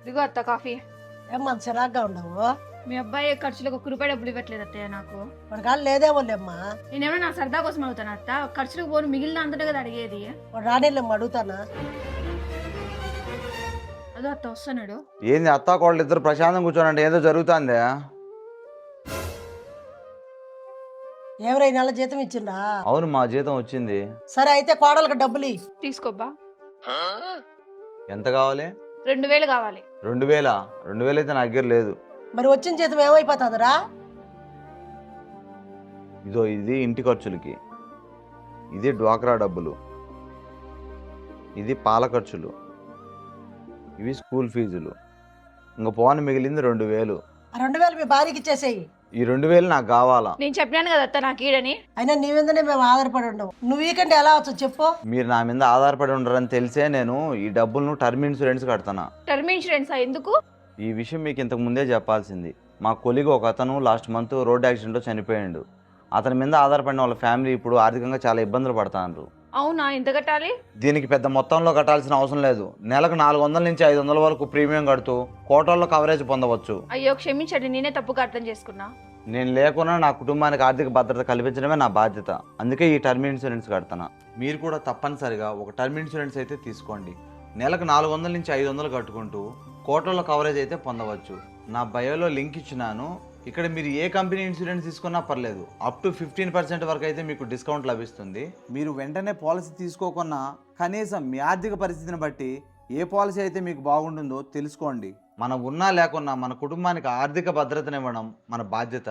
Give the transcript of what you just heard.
ఇదిగో అత్త కాఫీ. ఏమ్మా చిరాగ్గా ఉండవు. మీ అబ్బాయి ఖర్చులకు 1 రూపాయి డబ్బులు ఇవ్వట్లేదు అత్తయ్య నాకు. వాడి కాళ్ళు లేదేమోలేమ్మా. నేనేమో నా సరదా కోసం అడుగుతాను అత్త. ఖర్చులకు పోను మిగిలిన అంతటే కదా అడిగేది. వాడు రానేలేమ్మా, అడుగుతానా. అదో అత్త వస్తున్నాడు. ఏంది అత్తా కోళ్ళు ఇద్దరు ప్రశాంతం కూర్చోనంటే ఏదో జరుగుతుందే. ఎవరై నెల జీతం ఇచ్చిండా? అవును, మా జీతం వచ్చింది. సరే అయితే కోడలకు డబ్బులు ఇయ్యి. తీసుకోబ్బా. ఎంత కావాలి? 2000 కావాలి. 2000? 2000 అయితే నా దగ్గర లేదు. మరి వచ్చిన జీతం ఏమైపోతుందిరా? ఇదో ఇది ఇంటి ఖర్చులకి, ఇది డ్వాక్రా డబ్బులు, ఇది పాల ఖర్చులు, ఇవి స్కూల్ ఫీజులు. ఇంకా పోను మిగిలింది 2000. ఆ 2000 మీ భార్యకి ఇచ్చేసేయి. ఈ 2000 నాకు కావాలా. నేను చెప్పినాను కదా అత్త నాకు ఈడని. అయినా నీ మీదనే మేము ఆధారపడి ఉండవు. నువ్వు వీకంటే ఎలా వచ్చు చెప్పు. మీరు నా మీద ఆధారపడి ఉండరని తెలిసే నేను ఈ డబ్బులను టర్మ్ ఇన్సూరెన్స్ కడతానా. టర్మ్ ఇన్సూరెన్స్ ఎందుకు? ఈ విషయం మీకు ఇంతకు ముందే చెప్పాల్సింది. మా కొలీగ్ ఒక అతను లాస్ట్ మంత్ రోడ్ యాక్సిడెంట్లో చనిపోయాడు. అతని మీద ఆధారపడిన వాళ్ళ ఫ్యామిలీ ఇప్పుడు ఆర్థికంగా చాలా ఇబ్బందులు పడుతున్నారు. అవునా, ఎంత కట్టాలి? దీనికి పెద్ద మొత్తంలో కట్టాల్సిన అవసరం లేదు. నెలకు 400 నుంచి 500 వరకు ప్రీమియం కడుతూ కోటల్లో కవరేజ్ పొందవచ్చు. అయ్యో క్షమించండి, నేనే తప్పుగా అర్థం చేసుకున్నా. నేను లేకున్నా నా కుటుంబానికి ఆర్థిక భద్రత కల్పించడమే నా బాధ్యత. అందుకే ఈ టర్మ్ ఇన్సూరెన్స్ కడతాను. మీరు కూడా తప్పనిసరిగా ఒక టర్మ్ ఇన్సూరెన్స్ అయితే తీసుకోండి. నెలకు 400 నుంచి 500 కట్టుకుంటూ కోట్లలో కవరేజ్ అయితే పొందవచ్చు. నా బయోలో లింక్ ఇచ్చినాను. ఇక్కడ మీరు ఏ కంపెనీ ఇన్సూరెన్స్ తీసుకున్నా పర్లేదు, అప్ టు 15% వరకు అయితే మీకు డిస్కౌంట్ లభిస్తుంది. మీరు వెంటనే పాలసీ తీసుకోకున్నా కనీసం మీ ఆర్థిక పరిస్థితిని బట్టి ఏ పాలసీ అయితే మీకు బాగుంటుందో తెలుసుకోండి. మనం ఉన్నా లేకున్నా మన కుటుంబానికి ఆర్థిక భద్రతనివ్వడం మన బాధ్యత.